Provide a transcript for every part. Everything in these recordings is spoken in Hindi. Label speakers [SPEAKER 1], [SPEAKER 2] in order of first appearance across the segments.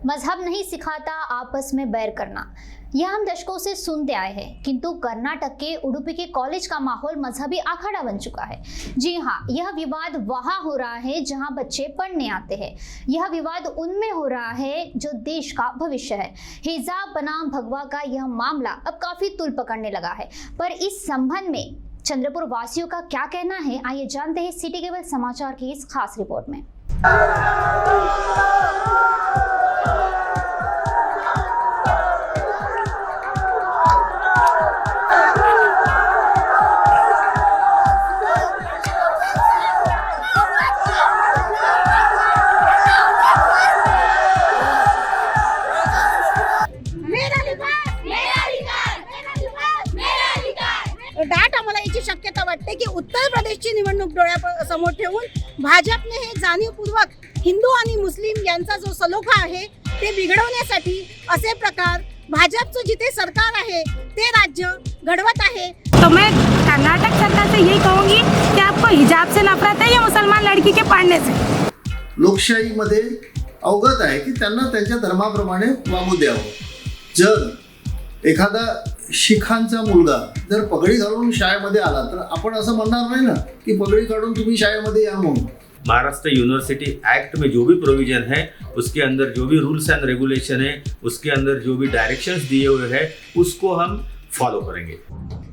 [SPEAKER 1] मजहब नहीं सिखाता आपस में बैर करना, यह हम दशकों से सुनते आए हैं, किंतु कर्नाटक के उडुपी के कॉलेज का माहौल मजहबी अखाड़ा बन चुका है। जी हाँ, यह विवाद वहां हो रहा है जहां बच्चे पढ़ने आते हैं। यह विवाद उनमें हो रहा है जो देश का भविष्य है। हिजाब बनाम भगवा का यह मामला अब काफी तुल पकड़ने लगा है, पर इस संबंध में चंद्रपुर वासियों का क्या कहना है, आइए जानते हैं सिटी केबल समाचार की इस खास रिपोर्ट में।
[SPEAKER 2] दाट आम्हाला याची शक्यता वाटते की उत्तर प्रदेशची निवडणूक डोळ्यासमोर ठेवून भाजपने हे जाणीवपूर्वक हिंदू आणि मुस्लिम यांचा जो सलोखा आहे ते बिघडवण्यासाठी असे प्रकार भाजपचं जिथे सरकार आहे ते राज्य घडवत आहे।
[SPEAKER 3] तो मैं कर्नाटक सरकार से यही कहूंगी कि आपको हिजाब से नफरत है या मुसलमान लड़की के पढ़ने से।
[SPEAKER 4] लोकशाहीमध्ये अवगत आहे की त्यांना त्यांच्या धर्माप्रमाणे वागू द्यावं। जर एखादा शिखांचा मुलगा जर पगडी घालून शाळेमध्ये आला तर आपण असं म्हणणार नाही ना की पगडी काढून तुम्ही शाळेमध्ये या म्हणून।
[SPEAKER 5] महाराष्ट्र यूनिवर्सिटी एक्ट में जो भी प्रोविजन है, उसके अंदर जो भी रूल्स एंड रेगुलेशन है, उसके अंदर जो भी डायरेक्शंस दिए हुए हैं, उसको हम फॉलो करेंगे।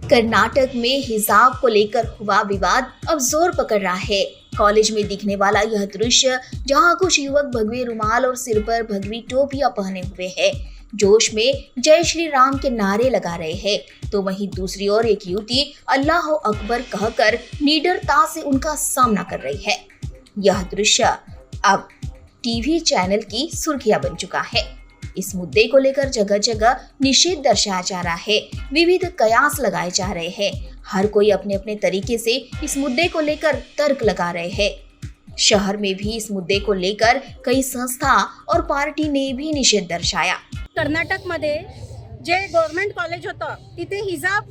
[SPEAKER 6] कर्नाटक में हिजाब को लेकर हुआ विवाद अब जोर पकड़ रहा है। कॉलेज में दिखने वाला यह दृश्य जहां कुछ युवक भगवे रुमाल और सिर पर भगवी टोपियां पहने हुए हैं, जोश में जय श्री राम के नारे लगा रहे हैं, तो वहीं दूसरी ओर एक युवती अल्लाह अकबर कहकर निडरता से उनका सामना कर रही है। यह दृश्य अब टीवी चैनल की सुर्खियां बन चुका है। इस मुद्दे को लेकर जगह जगह निषेध दर्शाया जा रहा है, विविध कयास लगाए जा रहे हैं। हर कोई अपने अपने तरीके से इस मुद्दे को लेकर तर्क लगा रहे हैं। शहर में भी इस मुद्दे को लेकर कई संस्था और पार्टी ने भी निषेध दर्शाया।
[SPEAKER 2] कर्नाटकमध्ये जे गव्हर्नमेंट कॉलेज होतं तिथे हिजाब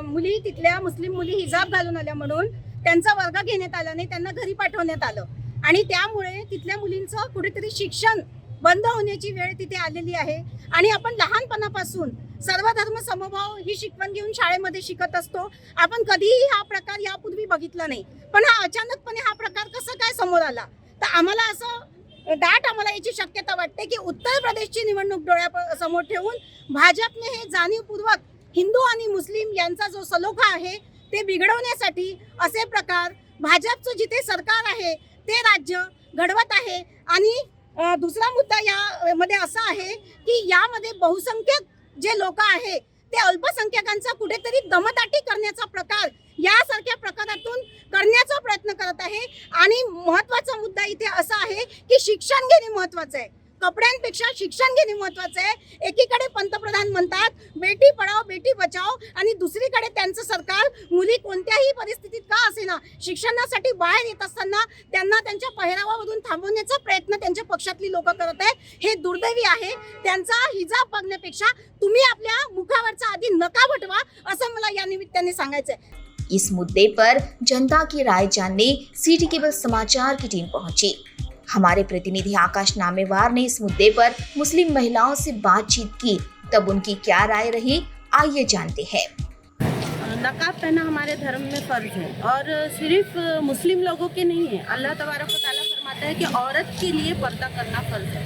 [SPEAKER 2] मुली, तिथल्या मुस्लिम मुली हिजाब घालून आल्या म्हणून त्यांचा वर्ग घेण्यात आला नाही, त्यांना घरी पाठवण्यात आलं आणि त्यामुळे तिथल्या मुलींचं कुठेतरी शिक्षण बंद होण्याची वेळ तिथे आलेली आहे। आणि आपण लहानपणापासून सर्वधर्म समभाव ही शिकवण घेऊन शाळेमध्ये शिकत असतो। आपण कधीही हा प्रकार यापूर्वी बघितला नाही, पण हा अचानकपणे हा प्रकार कसा काय समोर आला, तर आम्हाला असं दाट आम्हाला याची शक्यता वाटते की उत्तर प्रदेशची निवडणूक डोळ्यासमोर ठेवून भाजपने हे जाणीवपूर्वक हिंदू आणि मुस्लिम यांचा जो सलोखा आहे ते बिघडवण्यासाठी असे प्रकार भाजपचं जिथे सरकार आहे ते राज्य घडवत आहे। आणि दुसरा मुद्दा यामध्ये असा आहे की यामध्ये बहुसंख्यक जे लोक आहे ते अल्पसंख्याकांचा कुठेतरी दमदाटी करण्याचा प्रकार यासारख्या प्रकारातून करण्याचा प्रयत्न करत आहे। आणि महत्त्वाचा मुद्दा इथे असा आहे की शिक्षण घेणे महत्त्वाचं आहे, कपड्यांपेक्षा शिक्षण घेणे महत्त्वाचं आहे। एकीकडे पंतप्रधान म्हणतात बेटी पढाओ बेटी बचाओ आणि दुसरीकडे त्यांचं सरकार मुली कोणत्याही परिस्थितीत का असेना शिक्षणासाठी बाहेर येत असताना त्यांना त्यांच्या पहिरावामधून थांबवण्याचा प्रयत्न त्यांच्या पक्षातली लोक करत आहे। हे दुर्दैवी आहे। त्यांचा हिजाब बघण्यापेक्षा तुम्ही आपल्या मुखावरचा आधी नकाब हटवा असं मला या निमित्ताने सांगायचं आहे।
[SPEAKER 6] इस मुद्दे पर जनता की राय जानने सिटी केबल समाचार की टीम पहुंची। हमारे प्रतिनिधि आकाश नामेवार ने इस मुद्दे पर मुस्लिम महिलाओं से बातचीत की, तब उनकी क्या राय रही, आइए जानते हैं।
[SPEAKER 7] नकाब पहना हमारे धर्म में फर्ज है और सिर्फ मुस्लिम लोगों के नहीं है। अल्लाह तबारक व तआला फरमाता है कि औरत के लिए पर्दा करना फर्ज है।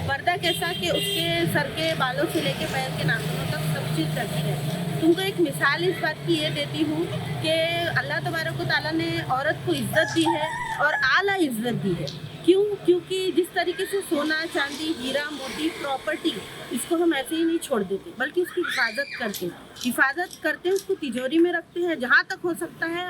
[SPEAKER 7] पर्दा कैसा कि उसके सर के बालों से लेके पैर के नाखूनों तक सब चीज़ ढकी है। तुमको एक मिसाल इस बात की ये देती हूँ कि अल्लाह तबारक व तआला ने औरत को इज्जत दी है और आला इज्जत दी है। क्यों? क्योंकि जिस तरीके से सोना चांदी हीरा मोती प्रॉपर्टी इसको हम ऐसे ही नहीं छोड़ देते, बल्कि उसकी हिफाजत करते हैं, उसको तिजोरी में रखते हैं, जहाँ तक हो सकता है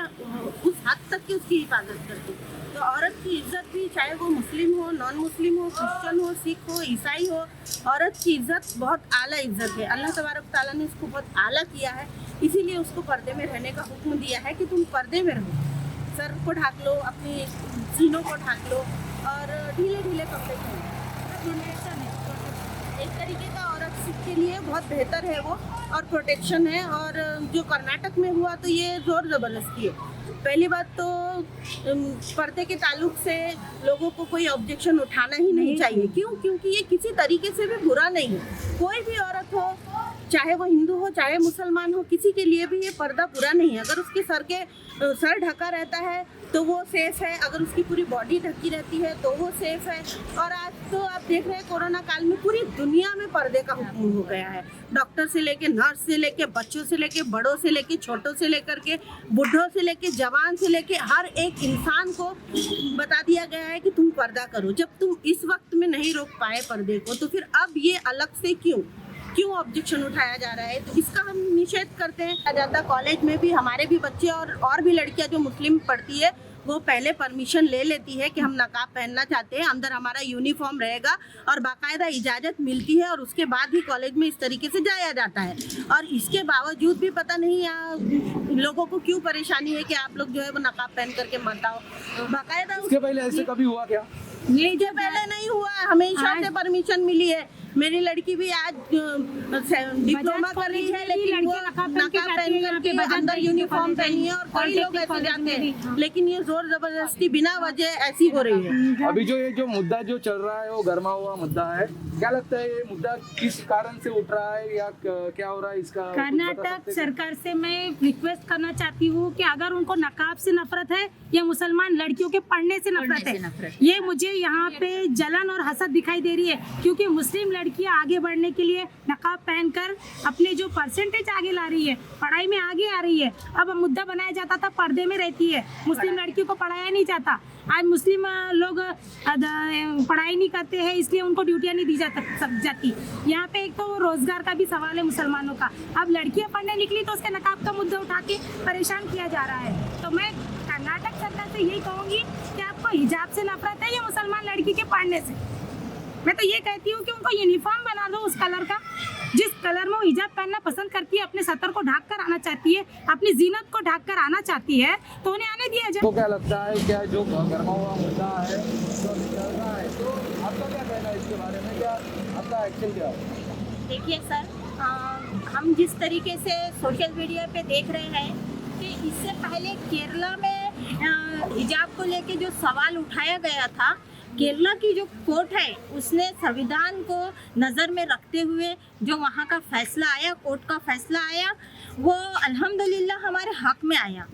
[SPEAKER 7] उस हद तक की उसकी हिफाजत करते हैं। तो औरत की इज्जत भी, चाहे वो मुस्लिम हो, नॉन मुस्लिम हो, क्रिश्चियन हो, सिख हो, ईसाई हो, औरत की इज्जत बहुत आला इज्जत है। अल्लाह तबारक ताला ने इसको बहुत आला किया है, इसीलिए उसको पर्दे में रहने का हुक्म दिया है कि तुम पर्दे में रहो, सर को ढाक लो, अपनी सीनों को ढाक लो और ढीले ढीले कपड़े पहनो। एक तरीके का औरत के लिए बहुत बेहतर है वो, और प्रोटेक्शन है। और जो कर्नाटक में हुआ तो ये जोर ज़बरदस्ती है। पहली बात तो पर्दे के ताल्लुक से लोगों को कोई ऑब्जेक्शन उठाना ही नहीं चाहिए। क्यों? क्योंकि ये किसी तरीके से भी बुरा नहीं है। कोई भी औरत हो, चाहे वो हिंदू हो चाहे मुसलमान हो, किसी के लिए भी ये पर्दा बुरा नहीं है। अगर उसके सर ढका रहता है तो वो सेफ है, अगर उसकी पूरी बॉडी ढकी रहती है तो वो सेफ है। और आज तो आप देख रहे हैं कोरोना काल में पूरी दुनिया में पर्दे का हुक्म हो गया है। डॉक्टर से लेके, नर्स से लेके, बच्चों से लेके, बड़ों से लेके, छोटों से लेकर के, बुढ़ों से लेके, जवान से लेके, हर एक इंसान को बता दिया गया है कि तुम पर्दा करो। जब तुम इस वक्त में नहीं रोक पाए पर्दे को, तो फिर अब ये अलग से क्यों ऑब्जेक्शन उठाया जा रहा है? तो इसका हम निषेध करते हैं। जाता कॉलेज में भी हमारे भी बच्चे और भी लड़कियां जो मुस्लिम पढ़ती है, वो पहले परमिशन ले लेती है कि हम नकाब पहनना चाहते हैं, अंदर हमारा यूनिफॉर्म रहेगा और बाकायदा इजाज़त मिलती है, और उसके बाद ही कॉलेज में इस तरीके से जाया जाता है। और इसके बावजूद भी पता नहीं यहाँ लोगों को क्यों परेशानी है कि आप लोग जो है वो नकाब पहन करके मत आओ। बाकायदा
[SPEAKER 8] इसके पहले ऐसे कभी हुआ क्या?
[SPEAKER 7] ये जो पहले नहीं हुआ, हमेशा से परमिशन मिली है। मेरी लड़की भी आज डिप्लोमा कर रही है, लेकिन वो नकाब पहन करके अंदर यूनिफॉर्म पहनी है, और कई लोग ऐसे जाते हैं, लेकिन ये जोर जबरदस्ती बिना वजह ऐसी हो रही है।
[SPEAKER 8] अभी जो ये जो मुद्दा जो चल रहा है वो गर्मा हुआ मुद्दा है। क्या लगता है ये मुद्दा किस कारण से उठ रहा है या क्या हो रहा है इसका?
[SPEAKER 3] कर्नाटक सरकार से मैं रिक्वेस्ट करना चाहती हूँ कि अगर उनको नकाब से नफरत है या मुसलमान लड़कियों के पढ़ने से नफरत है, ये मुझे यहाँ पे जलन और हसद दिखाई दे रही है। क्योंकि मुस्लिम लड़कियाँ आगे बढ़ने के लिए नकाब पहनकर अपने जो परसेंटेज आगे ला रही है, पढ़ाई में आगे आ रही है। अब मुद्दा बनाया जाता था पर्दे में रहती है, मुस्लिम लड़कियों को पढ़ाया नहीं जाता। आज मुस्लिम लोग पढ़ाई नहीं करते हैं, इसलिए उनको ड्यूटियाँ नहीं दी जाती। यहाँ पे एक तो रोजगार का भी सवाल है मुसलमानों का। अब लड़कियाँ पढ़ने निकली तो उसके नकाब का मुद्दा उठा के परेशान किया जा रहा है। तो मैं कर्नाटक सरकार से यही कहूँगी कि आपको हिजाब से नफरत है या मुसलमान लड़की के पढ़ने से। मैं तो ये कहती हूँ कि उनको यूनिफॉर्म बना दो उस कलर का, जिस कलर में वो हिजाब पहनना पसंद करती है, अपने सतर को ढक कर आना चाहती है, अपनी जीनत को ढक कर आना चाहती है, तो उन्हें आने दिया जाए।
[SPEAKER 8] तो क्या लगता है, क्या जो गर्मा हुआ मुद्दा है जो चल रहा है, तो आपका क्या कहना है इसके बारे में? क्या आपका एक्शन क्या है?
[SPEAKER 2] देखिए सर, हम जिस तरीके से सोशल मीडिया पे देख रहे हैं कि इससे पहले केरला में हिजाब को लेके जो सवाल उठाया गया था, केरला की जो कोर्ट है उसने संविधान को नज़र में रखते हुए जो वहाँ का फैसला आया, कोर्ट का फैसला आया, वो अल्हम्दुलिल्लाह हमारे हक में आया।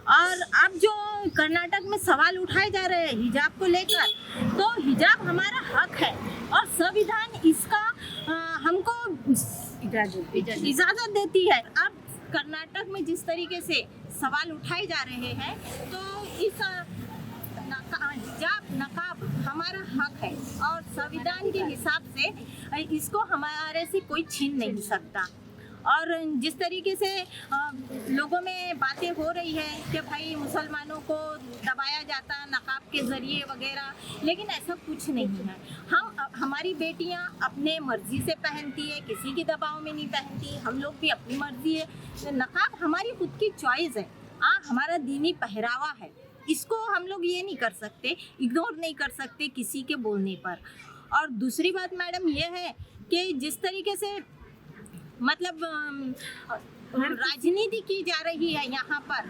[SPEAKER 2] और अब जो कर्नाटक में सवाल उठाए जा रहे हैं हिजाब को लेकर, तो हिजाब हमारा हक है और संविधान इसका हमको इजाज़त देती है। अब कर्नाटक में जिस तरीके से सवाल उठाए जा रहे हैं, तो इस हिजाब नकाब हमारा हक है और संविधान के हिसाब से इसको हमारे से कोई छीन नहीं सकता। और जिस तरीके से लोगों में बातें हो रही है कि भाई मुसलमानों को दबाया जाता नकाब के ज़रिए वगैरह, लेकिन ऐसा कुछ नहीं है। हमारी बेटियां अपने मर्जी से पहनती है, किसी के दबाव में नहीं पहनती। हम लोग भी अपनी मर्जी है, नकाब हमारी खुद की चॉइस है। हमारा दीनी पहरावा है, इसको हम लोग ये नहीं कर सकते, इग्नोर नहीं कर सकते किसी के बोलने पर। और दूसरी बात मैडम ये है कि जिस तरीके से मतलब राजनीति की जा रही है यहाँ पर,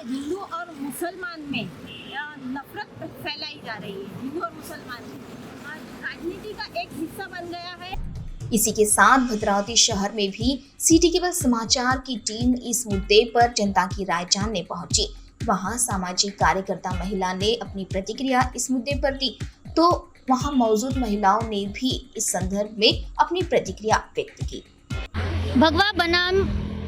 [SPEAKER 2] हिंदू और मुसलमान में नफरत फैलाई जा रही है। हिंदू और मुसलमान में राजनीति का एक हिस्सा बन गया है।
[SPEAKER 6] इसी के साथ भद्रावती शहर में भी सिटी केबल समाचार की टीम इस मुद्दे पर जनता की राय जानने पहुंची। वहां सामाजिक कार्यकर्ता महिला ने अपनी प्रतिक्रिया इस मुद्दे पर दी, तो वहां मौजूद महिलाओं ने भी इस संदर्भ में अपनी प्रतिक्रिया व्यक्त की।
[SPEAKER 1] भगवा बनाम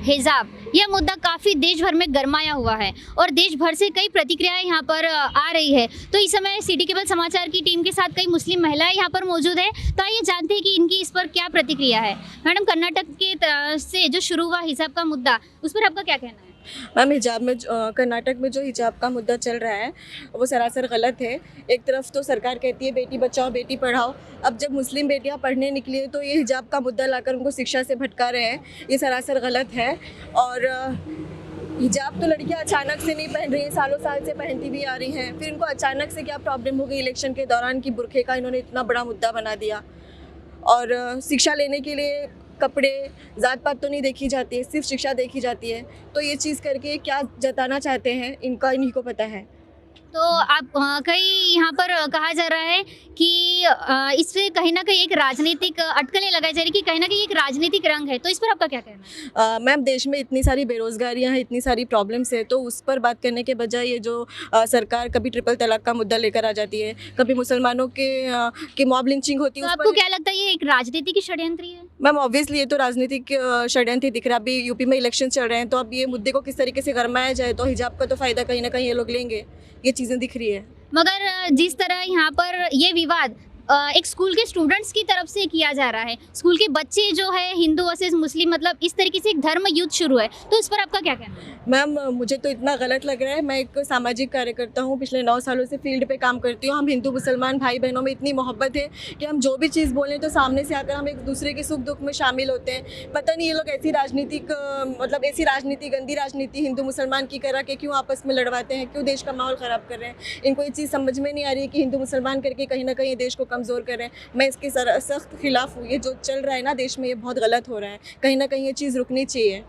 [SPEAKER 1] हिजाब, यह मुद्दा काफ़ी देश भर में गरमाया हुआ है और देश भर से कई प्रतिक्रियाएं यहाँ पर आ रही है। तो इस समय सिटी केबल समाचार की टीम के साथ कई मुस्लिम महिलाएं यहाँ पर मौजूद है, तो आइए जानते हैं कि इनकी इस पर क्या प्रतिक्रिया है। मैडम, कर्नाटक के तरफ से जो शुरू हुआ हिजाब का मुद्दा, उस पर आपका क्या कहना है?
[SPEAKER 9] मैम, हिजाब में कर्नाटक में जो हिजाब का मुद्दा चल रहा है वो सरासर गलत है। एक तरफ तो सरकार कहती है बेटी बचाओ बेटी पढ़ाओ, अब जब मुस्लिम बेटियां पढ़ने निकली है तो ये हिजाब का मुद्दा लाकर उनको शिक्षा से भटका रहे हैं, ये सरासर गलत है। और हिजाब तो लड़कियां अचानक से नहीं पहन रही हैं, सालों साल से पहनती भी आ रही हैं, फिर इनको अचानक से क्या प्रॉब्लम हो गई इलेक्शन के दौरान की बुरखे का इन्होंने इतना बड़ा मुद्दा बना दिया। और शिक्षा लेने के लिए कपड़े, जात पात तो नहीं देखी जाती है, सिर्फ शिक्षा देखी जाती है। तो ये चीज़ करके क्या जताना चाहते हैं इन्हीं को पता है।
[SPEAKER 1] तो आप कई यहाँ पर कहा जा रहा है कि इससे कहीं ना कहीं एक राजनीतिक अटकलें लगाई जा रही कि कहीं ना कहीं एक राजनीतिक रंग है, तो इस पर आपका क्या कहना है?
[SPEAKER 9] मैम, देश में इतनी सारी बेरोज़गारियाँ हैं, इतनी सारी प्रॉब्लम्स है, तो उस पर बात करने के बजाय ये जो सरकार कभी ट्रिपल तलाक का मुद्दा लेकर आ जाती है, कभी मुसलमानों की मॉब लिंचिंग होती
[SPEAKER 1] तो
[SPEAKER 9] है, उस
[SPEAKER 1] आपको
[SPEAKER 9] पर
[SPEAKER 1] क्या लगता है ये एक राजनीति की षड्यंत्र है?
[SPEAKER 9] मैम ऑब्वियसली ये तो राजनीतिक षड्यंत्र दिख रहा है। अभी यूपी में इलेक्शन चल रहे हैं, तो अब ये मुद्दे को किस तरीके से गरमाया जाए, तो हिजाब का तो फ़ायदा कहीं ना कहीं ये लोग लेंगे, ये चीज़ें दिख रही है।
[SPEAKER 1] मगर जिस तरह यहाँ पर ये विवाद एक स्कूल के स्टूडेंट्स की तरफ से किया जा रहा है, स्कूल के बच्चे जो है हिंदू वर्सेस मुस्लिम, मतलब इस तरीके से एक धर्म युद्ध शुरू है, तो इस पर आपका क्या कहना है?
[SPEAKER 9] मैम, मुझे तो इतना गलत लग रहा है। मैं एक सामाजिक कार्यकर्ता हूँ, पिछले 9 सालों से फील्ड पे काम करती हूँ। हम हिंदू मुसलमान भाई बहनों में इतनी मोहब्बत है कि हम जो भी चीज़ बोलें तो सामने से आकर हम एक दूसरे के सुख दुख में शामिल होते हैं। पता नहीं ये लोग ऐसी राजनीतिक ऐसी राजनीति, गंदी राजनीति हिंदू मुसलमान की करा के क्यों आपस में लड़वाते हैं, क्यों देश का माहौल ख़राब कर रहे हैं। इनको ये चीज़ समझ में नहीं आ रही है कि हिंदू मुसलमान करके कहीं ना कहीं देश को कमज़ोर कर रहे हैं। मैं इसके सख्त खिलाफ हूँ। ये जो चल रहा है ना देश में, ये बहुत गलत हो रहा है। कहीं ना कहीं ये चीज़ रुकनी चाहिए।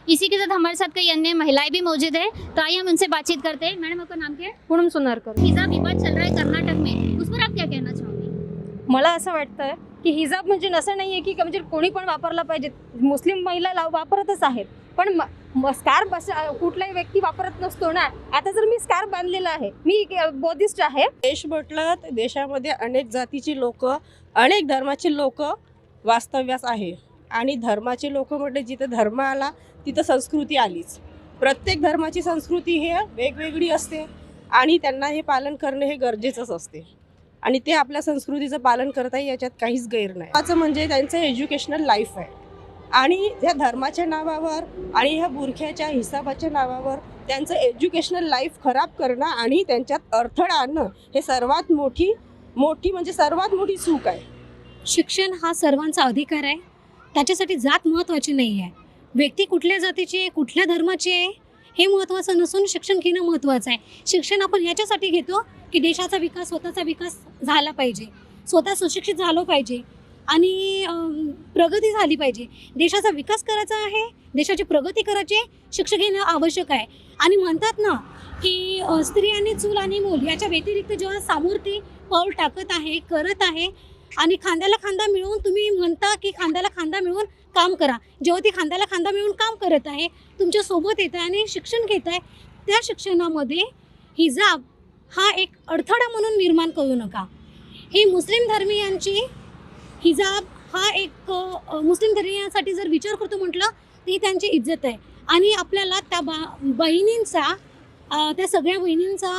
[SPEAKER 1] इसी के साथ हमारे साथ कई अन्य महिलाएं भी मौजूद है, तो आइए हम उनसे बातचीत करते हैं। मैडम, आपका नाम क्या है?
[SPEAKER 10] पूनम सोनारकर.
[SPEAKER 1] हिजाब विवाद चल रहा है कर्नाटक में, उस पर आप क्या कहना चाहोगे?
[SPEAKER 10] मला असं वाटतं की हिजाब म्हणजे असं नाही आहे की म्हणजे कोणी पण वापरला पाहिजे. मुस्लिम महिला वापरतच आहेत, पण स्कार्फ कुठलाही व्यक्ती वापरत नसतो ना. आता जर मी स्कार्फ बांधलेला आहे, मी बौद्धिस्ट आहे.
[SPEAKER 7] देश म्हटलं तर देशामध्ये अनेक जातीची लोक, अनेक धर्माचे लोक वास्तव्यास आहे. आणि धर्माचे लोक म्हटले जिथं धर्म आला तिथं संस्कृती आलीच. प्रत्येक धर्माची संस्कृती हे वेगवेगळी असते आणि त्यांना हे पालन करणे हे गरजेचंच असते आणि ते आपल्या संस्कृतीचं पालन करता याच्यात काहीच गैर नाही. असं म्हणजे त्यांचं एज्युकेशनल लाईफ आहे आणि ह्या धर्माच्या नावावर आणि ह्या बुरख्याच्या हिसाबाच्या नावावर त्यांचं एज्युकेशनल लाईफ खराब करणं आणि त्यांच्यात अडथळा आणणं हे सर्वात मोठी म्हणजे सर्वात मोठी चूक आहे.
[SPEAKER 10] शिक्षण हा सर्वांचा अधिकार आहे. त्याच्यासाठी जात महत्त्वाची नाही आहे. व्यक्ती कुठल्या जातीची, कुठल्या धर्माची आहे हे महत्त्वाचं नसून शिक्षण घेणं महत्त्वाचं आहे. शिक्षण आपण याच्यासाठी घेतो की देशाचा विकास, स्वतःचा विकास झाला पाहिजे, स्वतः सुशिक्षित झालो पाहिजे आणि प्रगती झाली पाहिजे. देशाचा विकास करायचा आहे, देशाची प्रगती करायची आहे, शिक्षण घेणं आवश्यक आहे. आणि म्हणतात ना की स्त्री आणि चूल आणि मूल याच्या व्यतिरिक्त जेव्हा सामोरती पाऊल टाकत आहे, करत आहे आणि खांद्याला खांदा मिळवून, तुम्ही म्हणता की खांद्याला खांदा मिळवून काम करा, जेव्हा ती खांद्याला खांदा मिळवून काम करत आहे, तुमच्यासोबत येत आहे आणि शिक्षण घेत आहे, त्या शिक्षणामध्ये हिजाब हा एक अडथळा म्हणून निर्माण करू नका. ही मुस्लिम धर्मीयांची हिजाब हा एक मुस्लिम धर्मीयांसाठी जर विचार करतो म्हटलं तर ही त्यांची इज्जत आहे आणि आपल्याला त्या बहिणींचा, त्या सगळ्या बहिणींचा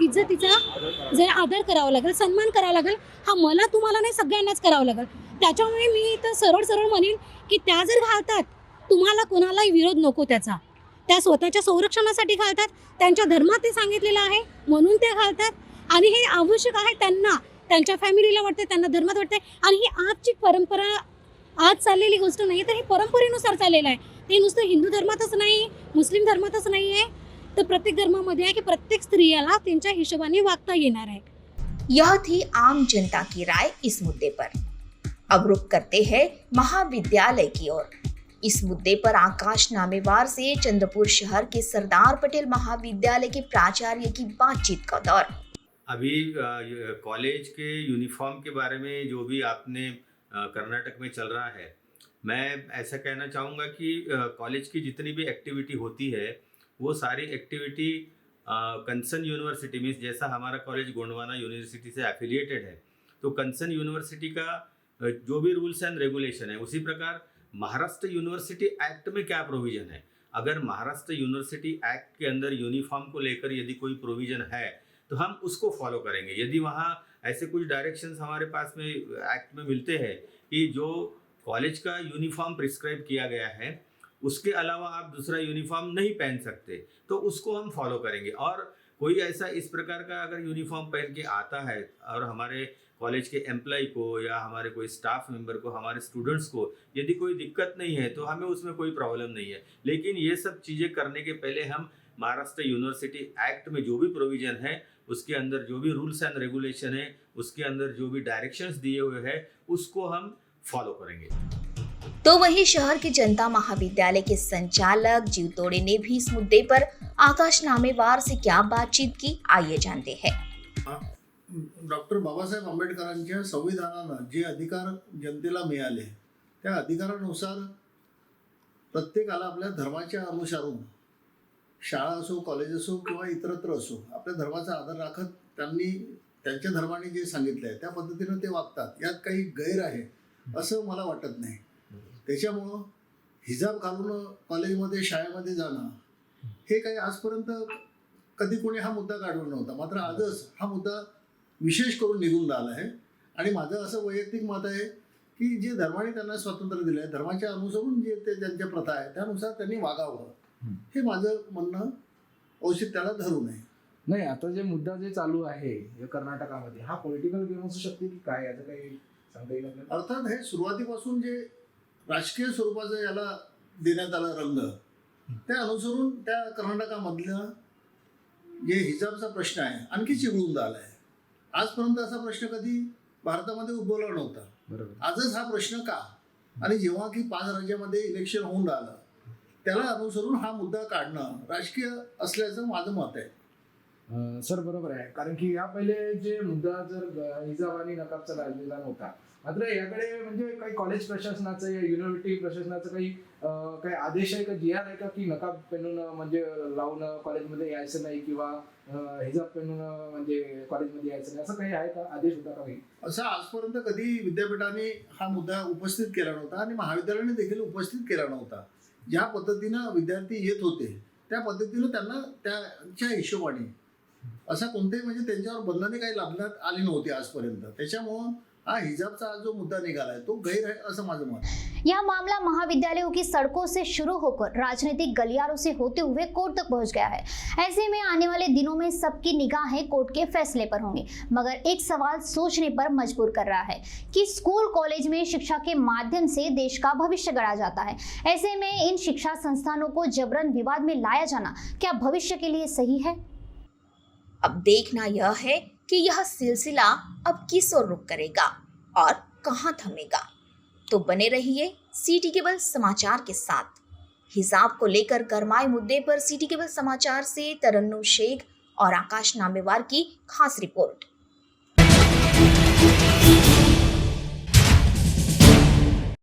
[SPEAKER 10] इज्जतीचा जर आदर करावा लागेल, सन्मान करावा लागेल. हा मला तुम्हाला नाही, सगळ्यांनाच करावा लागेल. त्याच्यामुळे मी तर सरळ म्हणेन की त्या जर घालतात, तुम्हाला कोणालाही विरोध नको त्याचा. त्या स्वतःच्या संरक्षणासाठी घालतात, त्यांच्या धर्मात ते सांगितलेलं आहे म्हणून ते घालतात आणि हे आवश्यक आहे त्यांना, त्यांच्या फॅमिलीला वाटते, त्यांना धर्मात वाटते. आणि ही आजची परंपरा, आज चाललेली गोष्ट नाही, तर ही परंपरेनुसार चाललेलं आहे. ते नुसतं हिंदू धर्मातच नाही, मुस्लिम धर्मातच नाही आहे, तर प्रत्येक धर्मामध्ये आहे की प्रत्येक स्त्रियाला त्यांच्या हिशोबाने वागता येणार आहे.
[SPEAKER 6] यह थी आम जनता की राय इस मुद्दे पर. अब रुख करते हैं महाविद्यालय की ओर. इस मुद्दे पर आकाश नामेवार से चंद्रपुर शहर के सरदार पटेल महाविद्यालय के प्राचार्य की बातचीत का दौर.
[SPEAKER 5] अभी कॉलेज के यूनिफॉर्म के बारे में जो भी आपने कर्नाटक में चल रहा है, मैं ऐसा कहना चाहूँगा कि कॉलेज की जितनी भी एक्टिविटी होती है वो सारी एक्टिविटी कंसर्न यूनिवर्सिटी मीन्स जैसा हमारा कॉलेज गोंडवाना यूनिवर्सिटी से एफिलिएटेड है, तो कंसर्न यूनिवर्सिटी का जो भी रूल्स एंड रेगुलेशन है उसी प्रकार महाराष्ट्र यूनिवर्सिटी एक्ट में क्या प्रोविज़न है, अगर महाराष्ट्र यूनिवर्सिटी एक्ट के अंदर यूनिफॉर्म को लेकर यदि कोई प्रोविज़न है तो हम उसको फॉलो करेंगे. यदि वहाँ ऐसे कुछ डायरेक्शंस हमारे पास में एक्ट में मिलते हैं कि जो कॉलेज का यूनिफॉर्म प्रिस्क्राइब किया गया है उसके अलावा आप दूसरा यूनिफॉर्म नहीं पहन सकते, तो उसको हम फॉलो करेंगे. और कोई ऐसा इस प्रकार का अगर यूनिफॉर्म पहन के आता है और हमारे कॉलेज के एम्प्लॉय को या हमारे कोई स्टाफ मेंबर को, हमारे स्टूडेंट्स को यदि कोई दिक्कत नहीं है तो हमें उसमें कोई प्रॉब्लम नहीं है. लेकिन ये सब चीज़ें करने के पहले हम महाराष्ट्र यूनिवर्सिटी एक्ट में जो भी प्रोविज़न है उसके अंदर जो भी रूल्स एंड रेगुलेशन है, उसके अंदर जो भी डायरेक्शंस दिए हुए हैं उसको हम फॉलो करेंगे।
[SPEAKER 6] तो वहीं शहर के जनता महाविद्यालय के संचालक जीवतोड़े ने भी इस मुद्दे पर आकाश नामेवार से क्या बातचीत की, आइए जानते हैं।
[SPEAKER 4] डॉक्टर बाबासाहेब आंबेडकरांच्या संविधानानं जे अधिकार जनतेला मिळाले त्या अधिकारानुसार प्रत्येकाला आपल्या धर्माच्या अनुसारून शाळा असो, कॉलेज असो किंवा इतरत्र असो, आपल्या धर्माचा आदर राखत त्यांनी त्यांच्या धर्माने जे सांगितलं आहे त्या पद्धतीनं ते वागतात. यात काही गैर आहे असं मला वाटत नाही. त्याच्यामुळं हिजाब घालून कॉलेजमध्ये, शाळेमध्ये जाणं हे काही आजपर्यंत कधी कोणी हा मुद्दा काढला नव्हता. मात्र आजच हा मुद्दा विशेष करून निघून आला आहे. आणि माझं असं वैयक्तिक मत आहे की जे धर्माने त्यांना स्वातंत्र्य दिलं आहे, धर्माच्या अनुसरून जे ते त्यांच्या प्रथा आहे त्यानुसार त्यांनी वागावं, हे माझं म्हणणं औचित्याला धरू नये.
[SPEAKER 8] नाही, आता जे मुद्दा जे चालू आहे या कर्नाटकामध्ये, हा पॉलिटिकल गेम असू शकते की काय, याचं काही सांगता येईल आपल्याला?
[SPEAKER 4] अर्थात हे सुरुवातीपासून जे राजकीय स्वरूपाचं याला देण्यात आला रंग, त्या अनुसरून त्या कर्नाटकामधला जे हिजाबचा प्रश्न आहे आणखी चिघळून आला आहे. आजपर्यंत असा प्रश्न कधी भारतामध्ये उद्भवला नव्हता.
[SPEAKER 8] बरोबर.
[SPEAKER 4] आजच हा प्रश्न का? आणि जेव्हा की 5 राज्यामध्ये इलेक्शन होऊन राहिलं त्याला अनुसरून हा मुद्दा काढणं राजकीय असल्याचं माझं मत आहे.
[SPEAKER 8] सर बरोबर आहे, कारण की या पहिले जे मुद्दा जर हिजाब आणि नकाबचा गाजलेला नव्हता, मात्र याकडे म्हणजे काही कॉलेज प्रशासनाचं या युनिव्हर्सिटी प्रशासनाचं काही आदेश आहे का, GR आहे का की नकाब पेनून म्हणजे लावून कॉलेजमध्ये यायचं नाही किंवा हिजाब पेनून म्हणजे कॉलेजमध्ये यायचं नाही, असं काही आहे का, आदेश होता का काही?
[SPEAKER 4] असं आजपर्यंत कधी विद्यापीठाने हा मुद्दा उपस्थित केला नव्हता आणि महाविद्यालयाने देखील उपस्थित केला नव्हता. ज्या पद्धतीनं विद्यार्थी येत होते त्या पद्धतीनं त्यांना त्यांच्या हिशोबाने असा कोणतेही म्हणजे त्यांच्यावर बंधने काही लादण्यात आली नव्हती आजपर्यंत. त्याच्यामुळं हा हिजाबचा जो मुद्दा निकाला है तो गैर है, असं माझं मत है।
[SPEAKER 1] यह मामला महाविद्यालयों की सड़कों से शुरू होकर राजनीतिक गलियारों से होते हुए कोर्ट तक पहुंच गया है। ऐसे में आने वाले दिनों में सबकी निगाहें कोर्ट के फैसले पर होंगी, मगर एक सवाल सोचने पर मजबूर कर रहा है कि स्कूल कॉलेज में शिक्षा के माध्यम से देश का भविष्य गढ़ा जाता है। ऐसे में इन शिक्षा संस्थानों को जबरन विवाद में लाया जाना क्या भविष्य के लिए सही है?
[SPEAKER 6] अब देखना यह है कि यह सिलसिला अब किस ओर रुख करेगा और कहां थमेगा। तो बने रहिए सिटी केबल समाचार के साथ। हिजाब को लेकर गरमाए मुद्दे पर सिटी केबल समाचार से तरन्नुम शेख और आकाश नामेवार की खास रिपोर्ट।